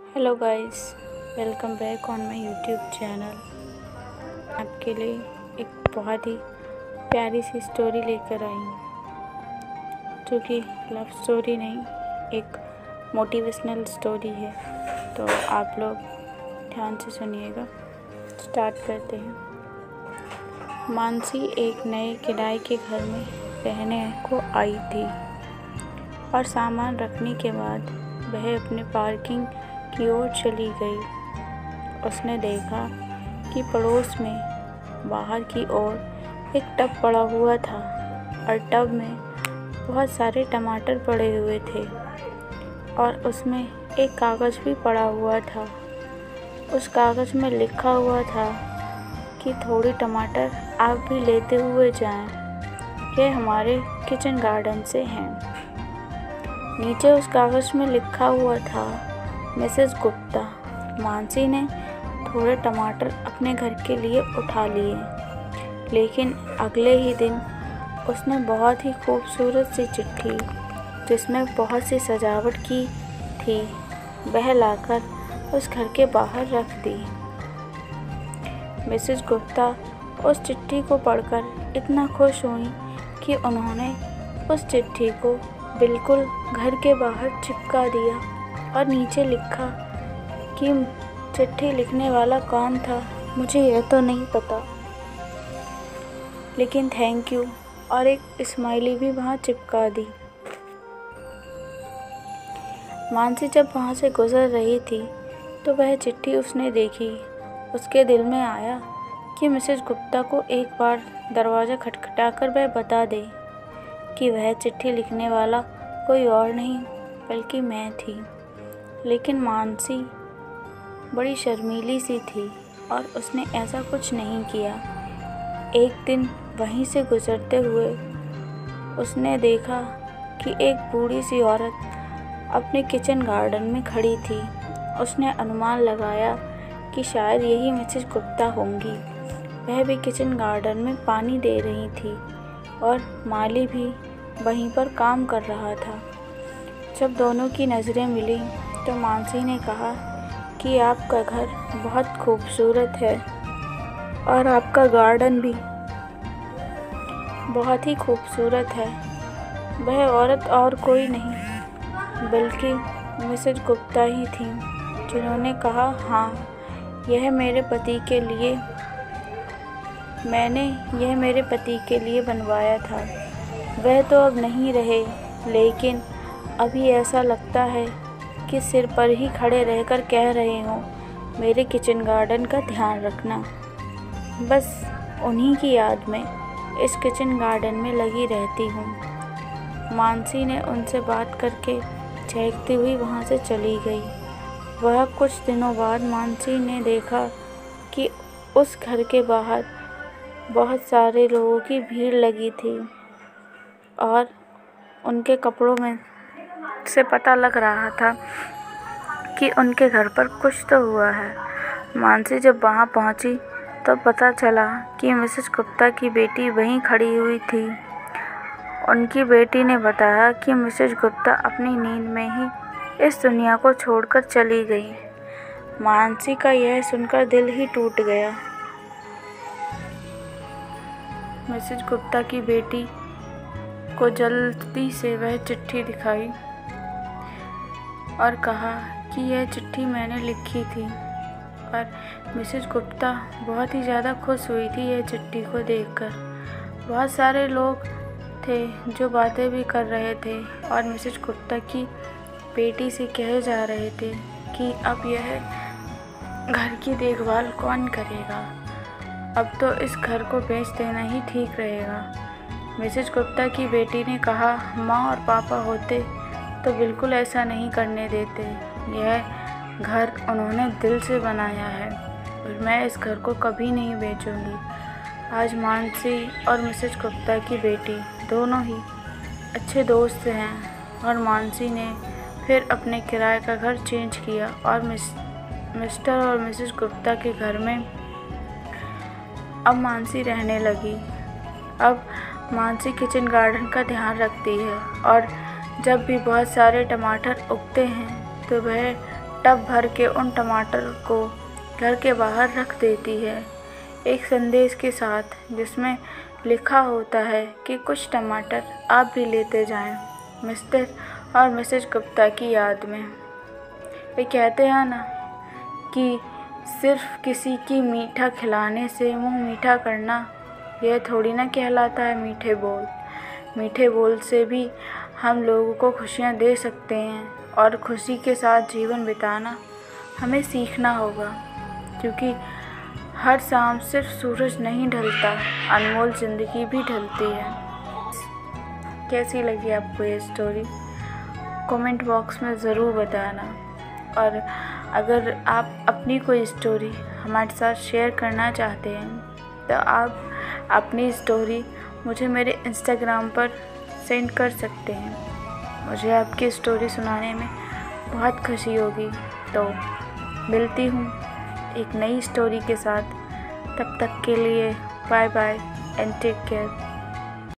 Hello guys, welcome back on my YouTube channel. आपके लिए एक बहुत ही प्यारी सी स्टोरी लेकर आई हूँ, जो कि लव स्टोरी नहीं, एक मोटिवेशनल स्टोरी है। तो आप लोग ध्यान से सुनिएगा। स्टार्ट करते हैं। मानसी एक नए किराए के घर में रहने को आई थी और सामान रखने के बाद वह अपने पार्किंग की ओर चली गई। उसने देखा कि पड़ोस में बाहर की ओर एक टब पड़ा हुआ था और टब में बहुत सारे टमाटर पड़े हुए थे और उसमें एक कागज़ भी पड़ा हुआ था। उस कागज़ में लिखा हुआ था कि थोड़े टमाटर आप भी लेते हुए जाएं, ये हमारे किचन गार्डन से हैं। नीचे उस कागज़ में लिखा हुआ था, मिसेस गुप्ता। मानसी ने थोड़े टमाटर अपने घर के लिए उठा लिए, लेकिन अगले ही दिन उसने बहुत ही खूबसूरत सी चिट्ठी, जिसमें बहुत सी सजावट की थी, वह लाकर उस घर के बाहर रख दी। मिसेस गुप्ता उस चिट्ठी को पढ़कर इतना खुश हुई कि उन्होंने उस चिट्ठी को बिल्कुल घर के बाहर चिपका दिया और नीचे लिखा कि चिट्ठी लिखने वाला कौन था मुझे यह तो नहीं पता, लेकिन थैंक यू, और एक स्माइली भी वहाँ चिपका दी। मानसी जब वहाँ से गुजर रही थी तो वह चिट्ठी उसने देखी। उसके दिल में आया कि मिसेस गुप्ता को एक बार दरवाज़ा खटखटाकर वह बता दे कि वह चिट्ठी लिखने वाला कोई और नहीं बल्कि मैं थी। लेकिन मानसी बड़ी शर्मीली सी थी और उसने ऐसा कुछ नहीं किया। एक दिन वहीं से गुजरते हुए उसने देखा कि एक बूढ़ी सी औरत अपने किचन गार्डन में खड़ी थी। उसने अनुमान लगाया कि शायद यही मिसेस गुप्ता होंगी। वह भी किचन गार्डन में पानी दे रही थी और माली भी वहीं पर काम कर रहा था। जब दोनों की नज़रें मिली तो मानसी ने कहा कि आपका घर बहुत खूबसूरत है और आपका गार्डन भी बहुत ही खूबसूरत है। वह औरत और कोई नहीं बल्कि मिसेस गुप्ता ही थी, जिन्होंने कहा, हाँ, मैंने यह मेरे पति के लिए बनवाया था। वह तो अब नहीं रहे, लेकिन अभी ऐसा लगता है कि सिर पर ही खड़े रहकर कह रहे हों, मेरे किचन गार्डन का ध्यान रखना। बस उन्हीं की याद में इस किचन गार्डन में लगी रहती हूँ। मानसी ने उनसे बात करके चहकती हुई वहाँ से चली गई। वह कुछ दिनों बाद मानसी ने देखा कि उस घर के बाहर बहुत सारे लोगों की भीड़ लगी थी और उनके कपड़ों में से पता लग रहा था कि उनके घर पर कुछ तो हुआ है। मानसी जब वहां पहुंची तो पता चला कि मिसेस गुप्ता की बेटी वहीं खड़ी हुई थी। उनकी बेटी ने बताया कि मिसेस गुप्ता अपनी नींद में ही इस दुनिया को छोड़कर चली गई। मानसी का यह सुनकर दिल ही टूट गया। मिसेस गुप्ता की बेटी को जल्दी से वह चिट्ठी दिखाई और कहा कि यह चिट्ठी मैंने लिखी थी। और मिसेस गुप्ता बहुत ही ज़्यादा खुश हुई थी यह चिट्ठी को देखकर। बहुत सारे लोग थे जो बातें भी कर रहे थे और मिसेस गुप्ता की बेटी से कहे जा रहे थे कि अब यह घर की देखभाल कौन करेगा, अब तो इस घर को बेच देना ही ठीक रहेगा। मिसेस गुप्ता की बेटी ने कहा, माँ और पापा होते तो बिल्कुल ऐसा नहीं करने देते। यह घर उन्होंने दिल से बनाया है और मैं इस घर को कभी नहीं बेचूंगी। आज मानसी और मिसेस गुप्ता की बेटी दोनों ही अच्छे दोस्त हैं और मानसी ने फिर अपने किराए का घर चेंज किया और मिस्टर और मिसेस गुप्ता के घर में अब मानसी रहने लगी। अब मानसी किचन गार्डन का ध्यान रखती है और जब भी बहुत सारे टमाटर उगते हैं तो वह टब भर के उन टमाटर को घर के बाहर रख देती है, एक संदेश के साथ जिसमें लिखा होता है कि कुछ टमाटर आप भी लेते जाएं, मिस्टर और मिसेज गुप्ता की याद में। वे कहते हैं ना कि सिर्फ किसी की मीठा खिलाने से मुंह मीठा करना यह थोड़ी ना कहलाता है मीठे बोल। मीठे बोल से भी हम लोगों को खुशियाँ दे सकते हैं और खुशी के साथ जीवन बिताना हमें सीखना होगा, क्योंकि हर शाम सिर्फ सूरज नहीं ढलता, अनमोल ज़िंदगी भी ढलती है। कैसी लगी आपको ये स्टोरी? कमेंट बॉक्स में ज़रूर बताना। और अगर आप अपनी कोई स्टोरी हमारे साथ शेयर करना चाहते हैं तो आप अपनी स्टोरी मुझे मेरे इंस्टाग्राम पर सेंड कर सकते हैं। मुझे आपकी स्टोरी सुनाने में बहुत खुशी होगी। तो मिलती हूँ एक नई स्टोरी के साथ। तब तक के लिए bye bye and take care.